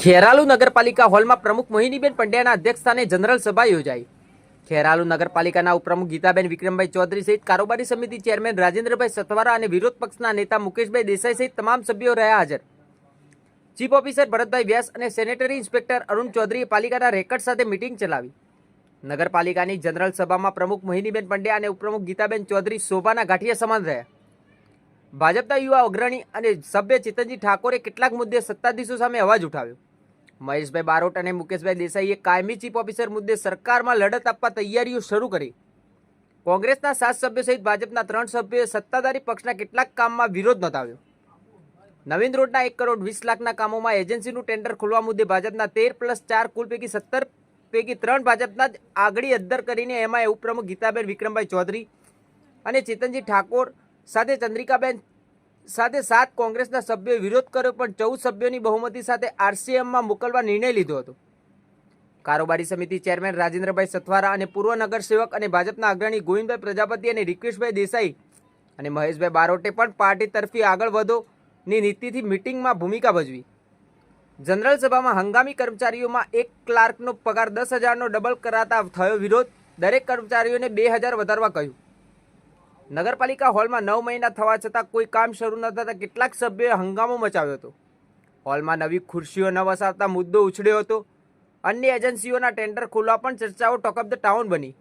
ખેરાલુ નગરપાલિકા હોલમાં પ્રમુખ મોહિનીબેન પંડ્યાના અધ્યક્ષસ્થાને જનરલ સભા યોજાઈ। ખેરાલુ નગરપાલિકાના ઉપપ્રમુખ ગીતાબેન વિક્રમભાઈ ચૌધરી સહિત કારોબારી સમિતિ ચેરમેન રાજેન્દ્રભાઈ સથવારા અને વિરોધ પક્ષના નેતા મુકેશભાઈ દેસાઈ સહિત તમામ સભ્યો રહ્યા હાજર। ચીફ ઓફિસર ભરતભાઈ વ્યાસ અને સેનેટરી ઇન્સ્પેક્ટર અરુણ ચૌધરીએ પાલિકાના રેકર્ડ સાથે મીટિંગ ચલાવી। નગરપાલિકાની જનરલ સભામાં પ્રમુખ મોહિનીબેન પંડ્યા અને ઉપપ્રમુખ ગીતાબેન ચૌધરી શોભાના ગાંઠિયા સમાન રહ્યા। ભાજપના યુવા અગ્રણી અને સભ્ય ચેતનજી ઠાકોરે કેટલાક મુદ્દે સત્તાધીશો સામે અવાજ ઉઠાવ્યો। મહેશભાઈ બારોટ અને મુકેશભાઈ દેસાઈએ કાયમી ચીફ ઓફિસર મુદ્દે સરકારમાં લડત આપવા તૈયારીઓ શરૂ કરી। કોંગ્રેસના 7 સભ્યો સહિત ભાજપના 3 સભ્યોએ સત્તાધારી પક્ષના કેટલાક કામમાં વિરોધ નોંધાવ્યો। નવીન રોડના 1 કરોડ 20 લાખના કામોમાં એજન્સીનું ટેન્ડર ખોલવા મુદ્દે ભાજપના 13+4 કુલ પૈકી 17 પૈકી 3 ભાજપના જ આગળી અદ્દર કરીને એમાં ઉપપ્રમુખ ગીતાબેન વિક્રમભાઈ ચૌધરી અને ચેતનજી ઠાકોર સાથે ચંદ્રિકાબેન સાથે 7 કોંગ્રેસના સભ્યોએ વિરોધ કર્યો, પણ 14 સભ્યોની બહુમતી સાથે આરસીએમમાં મોકલવા નિર્ણય લીધો હતો। કારોબારી સમિતિ ચેરમેન રાજેન્દ્રભાઈ સથવારા અને પૂર્વ નગરસેવક અને ભાજપના અગ્રણી ગોવિંદભાઈ પ્રજાપતિ અને રિક્વેશભાઈ દેસાઈ અને મહેશભાઈ બારોટે પણ પાર્ટી તરફી આગળ વધોની નીતિથી મીટિંગમાં ભૂમિકા ભજવી। જનરલ સભામાં હંગામી કર્મચારીઓમાં એક ક્લાર્કનો પગાર 10,000નો ડબલ કરાતા થયો વિરોધ। દરેક કર્મચારીઓને 2,000 વધારવા કહ્યું। નગરપાલિકા હોલમાં 9 મહિના થવા છતાં કોઈ કામ શરૂ ન થતાં કેટલાક સભ્યોએ હંગામો મચાવ્યો હતો। હોલમાં નવી ખુરશીઓ ન વસાવતા મુદ્દો ઉછળ્યો હતો। અન્ય એજન્સીઓના ટેન્ડર ખોલવા પણ ચર્ચાઓ ટોક ઓફ ધ ટાઉન બની।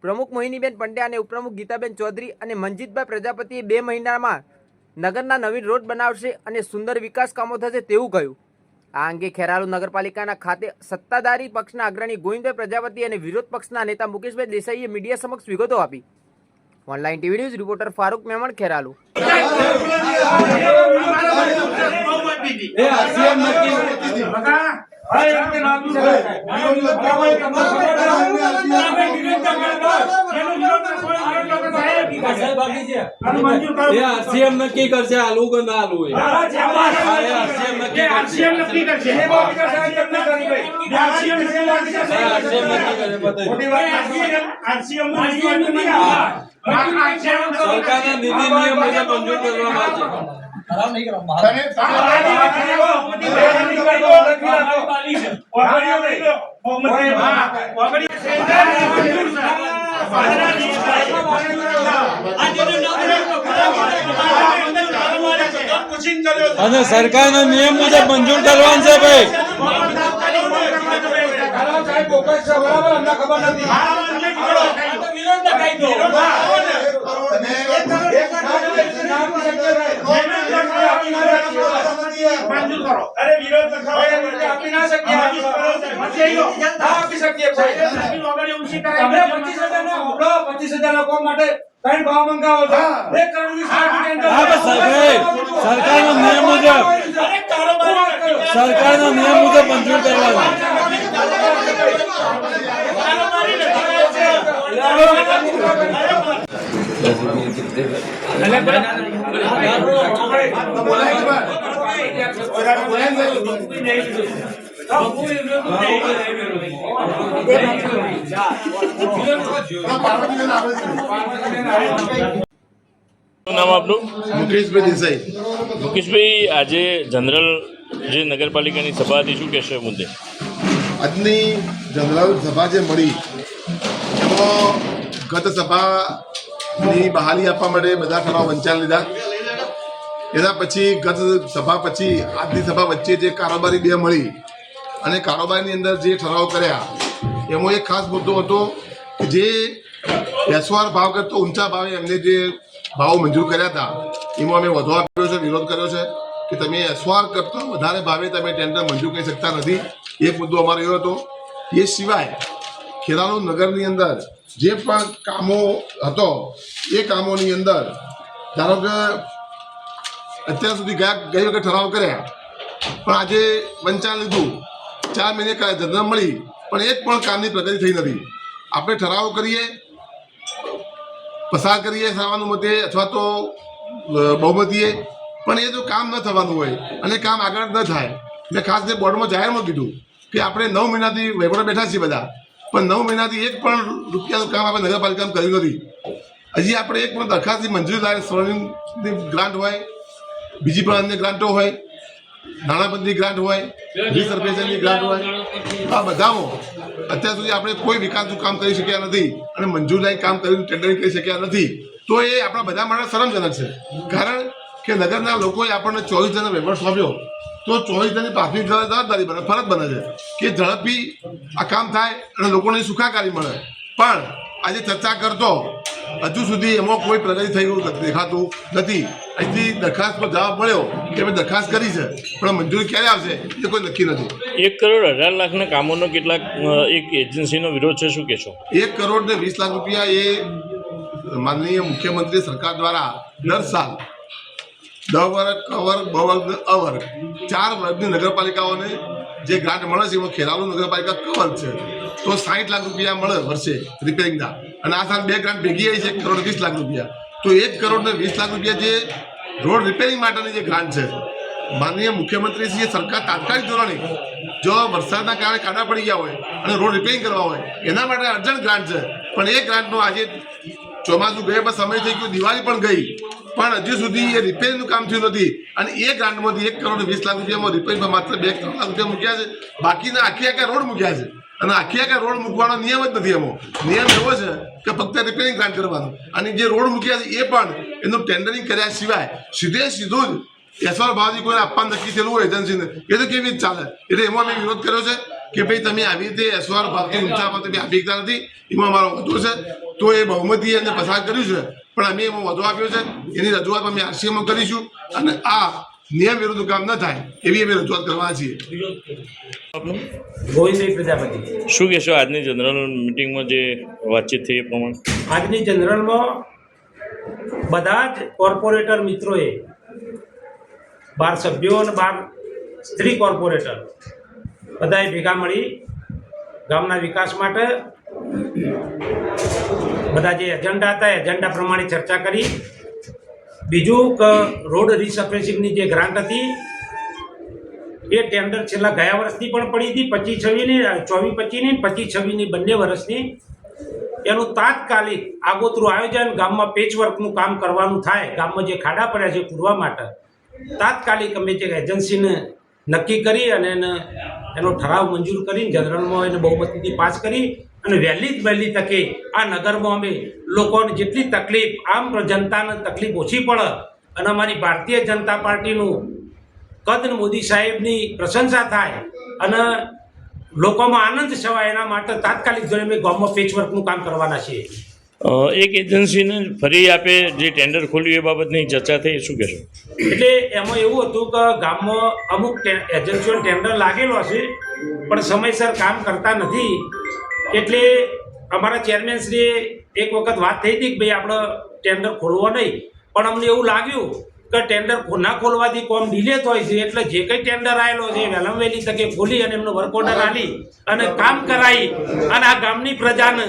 પ્રમુખ મોહિનીબેન પંડ્યા અને ઉપપ્રમુખ ગીતાબેન ચૌધરી અને મનજીતભાઈ પ્રજાપતિએ 2 મહિનામાં નગરના નવીન રોડ બનાવશે અને સુંદર વિકાસ કામો થશે તેવું કહ્યું। આ અંગે ખેરાલુ નગરપાલિકાના ખાતે સત્તાધારી પક્ષના અગ્રણી ગોવિંદભાઈ પ્રજાપતિ અને વિરોધ પક્ષના નેતા મુકેશભાઈ દેસાઈએ મીડિયા સમક્ષ વિગતો આપી। Online TV news reporter Farooq Memon, Kheralu. RCM નક્કી કરશે આલુ કે ના આલુ આરસીએમ નક્કી કરશે સરકારના નીતિ નિયમ મુજબ મંજૂર કરવામાં અને સરકારના નિયમ મુજબ મંજૂર કરવાનું છે ભાઈ। સરકારના નિયમ મુજબ મંજૂર કરવાનું। નામ આપનું? મુકેશભાઈ દેસાઈ। મુકેશભાઈ, આજે જનરલ જે નગરપાલિકાની સભા હતી, શું કહેશો મુદ્દે? આજની જનરલ સભા જે મળી એમાં ગત સભાની બહાલી આપવા માટે બધા ઠરાવ વંચાણ લીધા। એના પછી ગત સભા પછી આજની સભા વચ્ચે જે કારોબારી 2 મળી અને કારોબારીની અંદર જે ઠરાવ કર્યા એમાં એક ખાસ મુદ્દો હતો કે જે એસઓઆર ભાવ કરતો ઊંચા ભાવે એમને જે ભાવો મંજૂર કર્યા હતા એમાં અમે વધુ આપ્યો છે, વિરોધ કર્યો છે કે તમે એસઓઆર કરતાં વધારે ભાવે તમે ટેન્ડર મંજૂર કરી શકતા નથી। એક મુદ્દો અમારો એવો હતો। એ સિવાય ખેરાલુ નગરની અંદર જે પણ કામો હતો એ કામોની અંદર ધારો કે અત્યાર સુધી ગઈ વખત ઠરાવ કર્યા પણ આજે વંચાણ લીધું, 4 મહિને જનરલ મળી પણ એક પણ કામની પ્રગતિ થઈ નથી। આપણે ઠરાવ કરીએ, પસાર કરીએ સર્વાનુમતે અથવા તો બહુમતીએ, પણ એ જો કામ ન થવાનું હોય અને કામ આગળ ન થાય, મેં ખાસ જે બોર્ડમાં જાહેરમાં કીધું કે આપણે 9 મહિનાથી વહીવટો બેઠા છીએ બધા, પણ 9 મહિનાથી એક પણ રૂપિયાનું કામ આપણે નગરપાલિકામાં કર્યું નથી। હજી આપણે એક પણ દરખાસ્તની મંજૂરી થાય, સોલરની ગ્રાન્ટ હોય, બીજી પણ અન્ય ગ્રાન્ટો હોય, નાણાબંધી ગ્રાન્ટ હોય, રિસર્વેશનની ગ્રાન્ટ હોય, આ બધામાં અત્યાર સુધી આપણે કોઈ વિકાસનું કામ કરી શક્યા નથી અને મંજૂરી કામ કરીને ટેન્ડરિંગ કરી શક્યા નથી. તો એ આપણા બધા માટે શરમજનક છે. કારણ કે નગરના લોકોએ આપણને 24 જણનો વહીવટ સોંપ્યો, તો 24 જણની પ્રાથમિક જવાબદારી બને, ફરજ બને છે કે ઝડપી આ કામ થાય અને લોકોને સુખાકારી મળે. પણ આજે ચર્ચા કરતો હજુ સુધી એમાં કોઈ પ્રગતિ થઈ ગયું દેખાતું નથી. અહીંથી દરખાસ્ત પર જવાબ મળ્યો કે અમે દરખાસ્ત કરી છે, પણ મંજૂરી ક્યારે આવશે એ કોઈ નક્કી નથી. 1 કરોડ 18 લાખના કામોનો કેટલાક એક એજન્સીનો વિરોધ છે, શું કહેશો? 1 કરોડ ને 20 લાખ રૂપિયા એ માનનીય મુખ્યમંત્રી સરકાર દ્વારા દર સાલ દ વર્ગ, ક વર્ગ, બ વર્ગ, અ વર્ગ 4 વર્ગની નગરપાલિકાઓને જે ગ્રાન્ટ મળે છે એમાં ખેરાલુ નગરપાલિકા ક વર્ગ છે, તો 60 લાખ રૂપિયા મળે વર્ષે રિપેરિંગના. અને આ સાલ 2 ગ્રાન્ટ ભેગી આવી છે 1 કરોડ 20 લાખ રૂપિયા. તો 1 કરોડ ને 20 લાખ રૂપિયા જે રોડ રિપેરિંગ માટેની જે ગ્રાન્ટ છે, માનનીય મુખ્યમંત્રીશ્રીએ સરકાર તાત્કાલિક ધોરણે જો વરસાદના કારણે ખાડા પડી ગયા હોય અને રોડ રિપેરિંગ કરવા હોય એના માટે અર્જન્ટ ગ્રાન્ટ છે. પણ એ ગ્રાન્ટનો આજે ચોમાસું ગયા પછી સમય થઈ ગયો, દિવાળી પણ ગઈ, પણ હજુ સુધી એ રિપેરિંગનું કામ થયું નથી. અને એ ગ્રાન્ટમાંથી 1 કરોડ 20 લાખ રૂપિયામાં રિપેરિંગમાં માત્ર 2 લાખ રૂપિયા મૂક્યા છે, બાકીના આખી રોડ મૂક્યા છે. અને આખી રોડ મૂકવાનો નિયમ જ નથી. એમાં નિયમ એવો છે કે ફક્ત રિપેરિંગ ગ્રાન્ટ કરવાનો, અને જે રોડ મૂક્યા છે એ પણ એનું ટેન્ડરિંગ કર્યા સિવાય સીધું જ એસવાર ભાવથી કોઈને આપવાનું નક્કી થયેલું હોય એજન્સીને, એ તો કેવી રીતે ચાલે? એટલે એમાં મેં વિરોધ કર્યો છે કે ભાઈ તમે આવી રીતે એસવાર ભાવથી ઊંચા ભાવ તમે આપી શકતા નથી. એમાં અમારો વધુ છે, તો એ બહુમતીએ એને પસાર કર્યું છે, પણ અમે એમાં વધુ આપ્યો છે. એની રજૂઆત અમે આરસીએમમાં કરીશું અને આ નિયમ વિરુદ્ધ કામ ન થાય એવી અમે રજૂઆત કરવાના છીએ. ગોવિંદભાઈ પ્રજાપતિ. શું કહેશો આજની જનરલ મિટિંગમાં જે વાતચીત થઈ એ પ્રમાણે? આજની જનરલમાં બધા જ કોર્પોરેટર મિત્રોએ 12 સભ્યો અને 12 સ્ત્રી કોર્પોરેટર બધાએ ભેગા મળી ગામના વિકાસ માટે બધા જે એજન્ડા હતા એજન્ડા પ્રમાણે ચર્ચા કરી. બીજું કે રોડ રિસર્ફેસિંગની જે ગ્રાન્ટ હતી એ ટેન્ડર છેલ્લા ગયા વર્ષની પણ પડી હતી, 25-26ની, 24-25ની બંને વર્ષની. એનું તાત્કાલિક આગોતરું આયોજન, ગામમાં પેચવર્કનું કામ કરવાનું થાય, ગામમાં જે ખાડા પડ્યા છે પૂરવા માટે તાત્કાલિક અમે જે એજન્સીને નક્કી કરી અને એનો ઠરાવ મંજૂર કરીને જનરલમાં એને બહુમતીથી પાસ કરી અને વહેલી તકે આ નગરમાં અમે લોકોને જેટલી તકલીફ, આમ જનતાને તકલીફ ઓછી પડે અને અમારી ભારતીય જનતા પાર્ટીનું કદ મોદી સાહેબની પ્રશંસા થાય અને લોકોમાં આનંદ છવાય એના માટે તાત્કાલિક ધોરણે અમે ગામમાં પેચવર્કનું કામ કરવાના છીએ. એક એજન્સીને ફરી આપે જે ટેન્ડર ખોલ્યું એ બાબતની ચર્ચા થઈ, શું કહેશો? એટલે એમાં એવું હતું કે ગામમાં અમુક એજન્સીઓ ટેન્ડર લાગેલો હશે પણ સમયસર કામ કરતા નથી. એટલે અમારા ચેરમેનશ્રીએ એક વખત વાત થઈ હતી કે ભાઈ આપણે ટેન્ડર ખોલવો નહીં, પણ અમને એવું લાગ્યું કે ટેન્ડર ના ખોલવાથી કોમ ડિલે થાય છે. એટલે જે કંઈ ટેન્ડર આવેલો છે વહેલામાં વહેલી તકે ખોલી અને એમનો વર્ક ઓર્ડર આપી અને કામ કરાવી અને આ ગામની પ્રજાને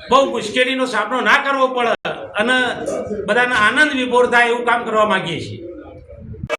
બહુ મુશ્કેલીનો સામનો ના કરવો પડે અને બધાને આનંદ વિભોર થાય એવું કામ કરવા માંગીએ છીએ.